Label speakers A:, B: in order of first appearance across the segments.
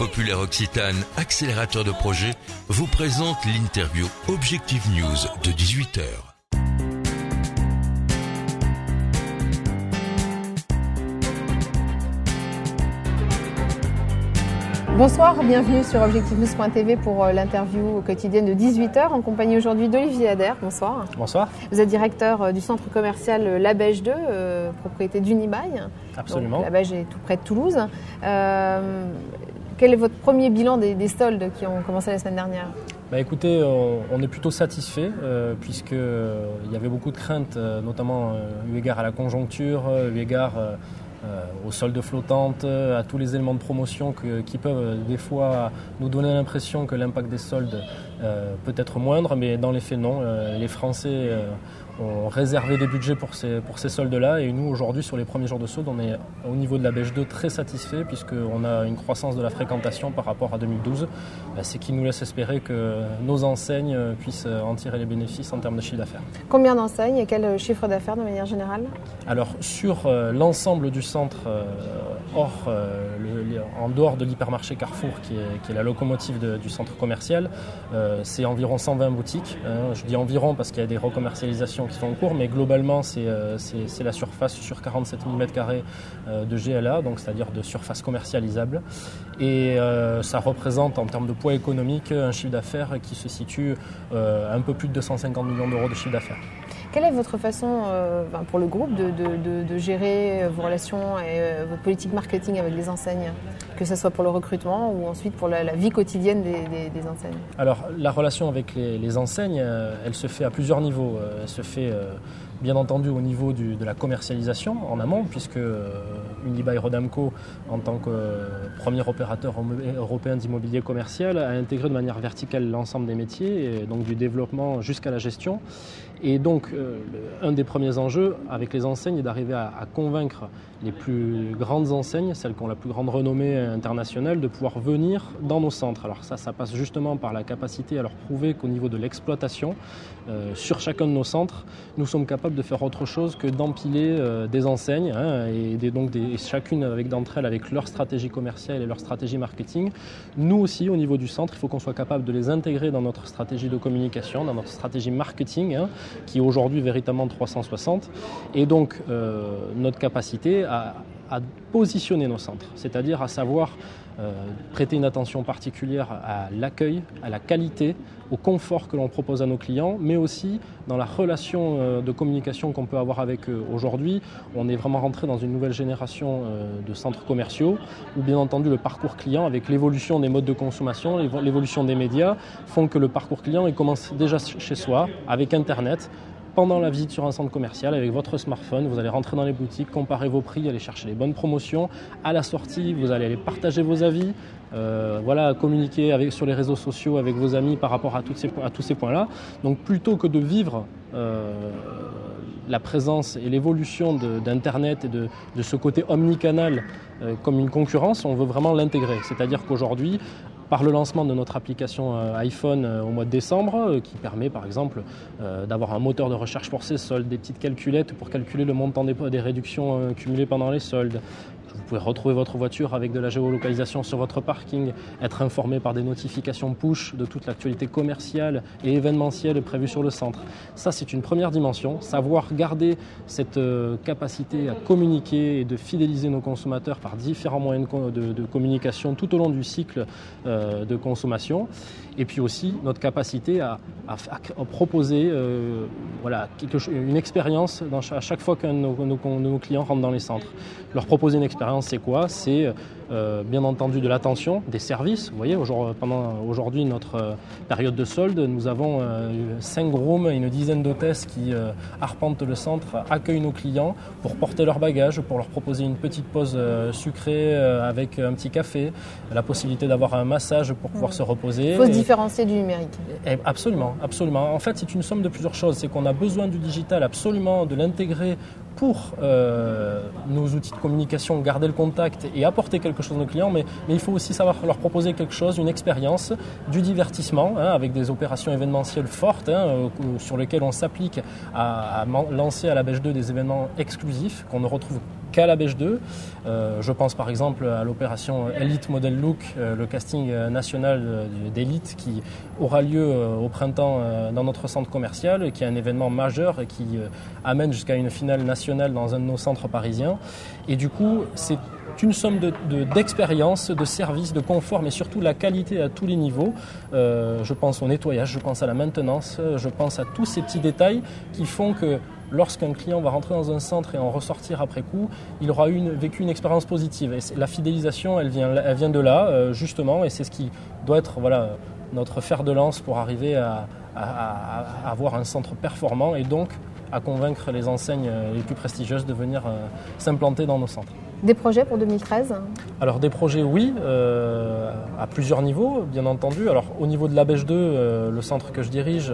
A: populaire Occitane, accélérateur de projet, vous présente l'interview Objectif News de 18h.
B: Bonsoir, bienvenue sur objectifnews.tv pour l'interview quotidienne de 18h en compagnie aujourd'hui d'Olivier Adair. Bonsoir.
C: Bonsoir.
B: Vous êtes directeur du centre commercial La Bêche 2, propriété d'Unibail.
C: Absolument.
B: Donc, La Bêche est tout près de Toulouse. Quel est votre premier bilan des soldes qui ont commencé la semaine dernière ?
C: Écoutez, on est plutôt satisfait puisqu'il y avait beaucoup de craintes, notamment eu égard à la conjoncture, eu égard aux soldes flottantes, à tous les éléments de promotion qui peuvent des fois nous donner l'impression que l'impact des soldes peut être moindre, mais dans les faits non. Les Français ont réservé des budgets pour ces soldes-là et nous aujourd'hui sur les premiers jours de soldes on est au niveau de la Bêche 2 très satisfait puisqu'on a une croissance de la fréquentation par rapport à 2012, ce qui nous laisse espérer que nos enseignes puissent en tirer les bénéfices en termes de chiffre d'affaires.
B: Combien d'enseignes et quel chiffre d'affaires de manière générale ?
C: Alors sur l'ensemble du centre, en dehors de l'hypermarché Carrefour qui est la locomotive du centre commercial, c'est environ 120 boutiques. Je dis environ parce qu'il y a des recommercialisations qui sont en cours, mais globalement c'est la surface sur 47 000 m² de GLA, donc c'est-à-dire de surface commercialisable. Et ça représente en termes de poids économique un chiffre d'affaires qui se situe un peu plus de 250 millions d'euros de chiffre d'affaires.
B: Quelle est votre façon pour le groupe de gérer vos relations et votre politique marketing avec les enseignes, que ce soit pour le recrutement ou ensuite pour la vie quotidienne des enseignes ? Alors
C: la relation avec les enseignes, elle se fait à plusieurs niveaux. Elle se fait bien entendu au niveau de la commercialisation en amont, puisque Unibail Rodamco, en tant que premier opérateur européen d'immobilier commercial, a intégré de manière verticale l'ensemble des métiers, et donc du développement jusqu'à la gestion. Et donc, un des premiers enjeux avec les enseignes est d'arriver à convaincre les plus grandes enseignes, celles qui ont la plus grande renommée internationale, de pouvoir venir dans nos centres. Alors ça passe justement par la capacité à leur prouver qu'au niveau de l'exploitation, sur chacun de nos centres, nous sommes capables de faire autre chose que d'empiler des enseignes, et chacune d'entre elles avec leur stratégie commerciale et leur stratégie marketing. Nous aussi, au niveau du centre, il faut qu'on soit capable de les intégrer dans notre stratégie de communication, dans notre stratégie marketing, qui est aujourd'hui véritablement 360, et donc notre capacité à positionner nos centres, c'est-à-dire à savoir prêter une attention particulière à l'accueil, à la qualité, au confort que l'on propose à nos clients, mais aussi dans la relation de communication qu'on peut avoir avec eux. Aujourd'hui, on est vraiment rentré dans une nouvelle génération de centres commerciaux où bien entendu le parcours client, avec l'évolution des modes de consommation, l'évolution des médias, font que le parcours client il commence déjà chez soi, avec Internet. Pendant la visite sur un centre commercial, avec votre smartphone, vous allez rentrer dans les boutiques, comparer vos prix, aller chercher les bonnes promotions. À la sortie, vous allez aller partager vos avis, communiquer sur les réseaux sociaux avec vos amis par rapport à tous ces points-là. Donc plutôt que de vivre la présence et l'évolution d'Internet et de ce côté omnicanal comme une concurrence, on veut vraiment l'intégrer. C'est-à-dire qu'aujourd'hui, par le lancement de notre application iPhone au mois de décembre, qui permet par exemple d'avoir un moteur de recherche pour ses soldes, des petites calculettes pour calculer le montant des réductions cumulées pendant les soldes. Vous pouvez retrouver votre voiture avec de la géolocalisation sur votre parking, être informé par des notifications push de toute l'actualité commerciale et événementielle prévue sur le centre. Ça, c'est une première dimension. Savoir garder cette capacité à communiquer et de fidéliser nos consommateurs par différents moyens de communication tout au long du cycle de consommation. Et puis aussi notre capacité à proposer une expérience à chaque fois qu'un de nos clients rentre dans les centres. Leur proposer une expérience, c'est quoi ? C'est bien entendu de l'attention, des services. Vous voyez, pendant aujourd'hui notre période de solde, nous avons 5 grooms et une dizaine d'hôtesses qui arpentent le centre, accueillent nos clients pour porter leurs bagages, pour leur proposer une petite pause sucrée avec un petit café, la possibilité d'avoir un massage pour pouvoir se reposer.
B: Il faut se différencier du numérique.
C: Absolument, absolument. En fait, c'est une somme de plusieurs choses. C'est qu'on a besoin du digital, absolument, de l'intégrer pour nos outils de communication, garder le contact et apporter quelque chose à nos clients, mais il faut aussi savoir leur proposer quelque chose, une expérience, du divertissement, avec des opérations événementielles fortes, sur lesquelles on s'applique à lancer à la Bêche 2 des événements exclusifs qu'on ne retrouve qu'à la Bêche 2. Je pense par exemple à l'opération Elite Model Look, le casting national d'élite qui aura lieu au printemps dans notre centre commercial, qui est un événement majeur et qui amène jusqu'à une finale nationale dans un de nos centres parisiens. Et du coup, c'est une somme d'expérience, de service, de confort, mais surtout la qualité à tous les niveaux. Je pense au nettoyage, je pense à la maintenance, je pense à tous ces petits détails qui font que lorsqu'un client va rentrer dans un centre et en ressortir après coup, il aura vécu une expérience positive. Et la fidélisation, elle vient de là, justement, et c'est ce qui doit être notre fer de lance pour arriver à avoir un centre performant et donc à convaincre les enseignes les plus prestigieuses de venir s'implanter dans nos centres.
B: Des projets pour 2013 ?
C: Alors des projets, oui, à plusieurs niveaux, bien entendu. Alors au niveau de la Bêche 2, le centre que je dirige,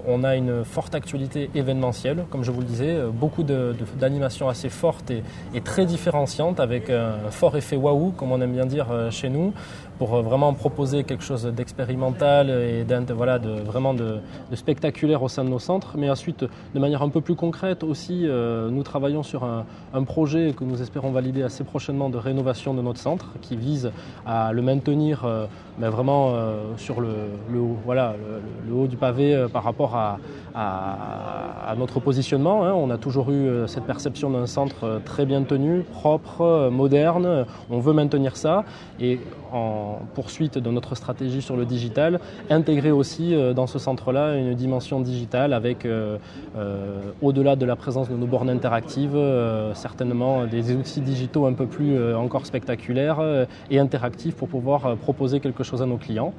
C: on a une forte actualité événementielle, comme je vous le disais, beaucoup d'animations assez fortes et très différenciantes, avec un fort effet waouh, comme on aime bien dire chez nous, pour vraiment proposer quelque chose d'expérimental et de spectaculaire au sein de nos centres. Mais ensuite, de manière un peu plus concrète aussi, nous travaillons sur un projet que nous espérons valider assez prochainement de rénovation de notre centre, qui vise à le maintenir sur le haut du pavé par rapport à notre positionnement. On a toujours eu cette perception d'un centre très bien tenu, propre, moderne. On veut maintenir ça et en poursuite de notre stratégie sur le digital, intégrer aussi dans ce centre-là une dimension digitale avec, au-delà de la présence de nos bornes interactives, certainement des outils digitaux un peu plus encore spectaculaires et interactifs pour pouvoir proposer quelque chose à nos clients.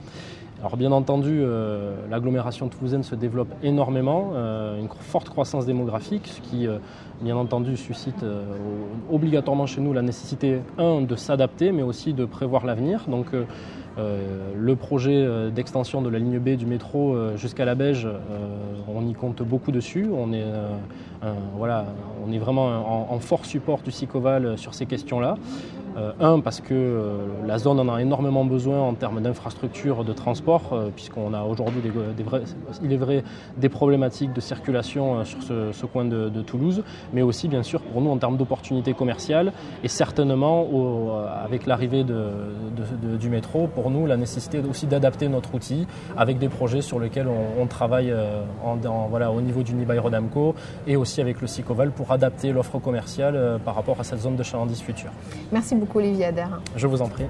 C: Alors bien entendu, l'agglomération toulousaine se développe énormément, une forte croissance démographique, ce qui bien entendu suscite obligatoirement chez nous la nécessité, de s'adapter, mais aussi de prévoir l'avenir. Donc le projet d'extension de la ligne B du métro jusqu'à la Bège, on y compte beaucoup dessus. On est vraiment en fort support du SICOVAL sur ces questions-là. Parce que la zone en a énormément besoin en termes d'infrastructures de transport, puisqu'on a aujourd'hui des problématiques de circulation sur ce coin de Toulouse, mais aussi bien sûr pour nous en termes d'opportunités commerciales et certainement avec l'arrivée du métro, pour nous la nécessité aussi d'adapter notre outil avec des projets sur lesquels on travaille au niveau d'Unibail-Rodamco et aussi avec le SICOVAL pour adapter l'offre commerciale par rapport à cette zone de chalandise future.
B: Merci beaucoup Olivier Adair.
C: Je vous en prie.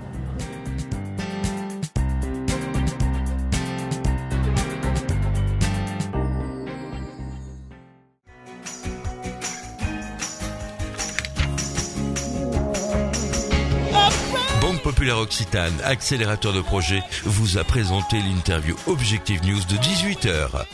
A: Banque Populaire Occitane, accélérateur de projet, vous a présenté l'interview Objectif News de 18h.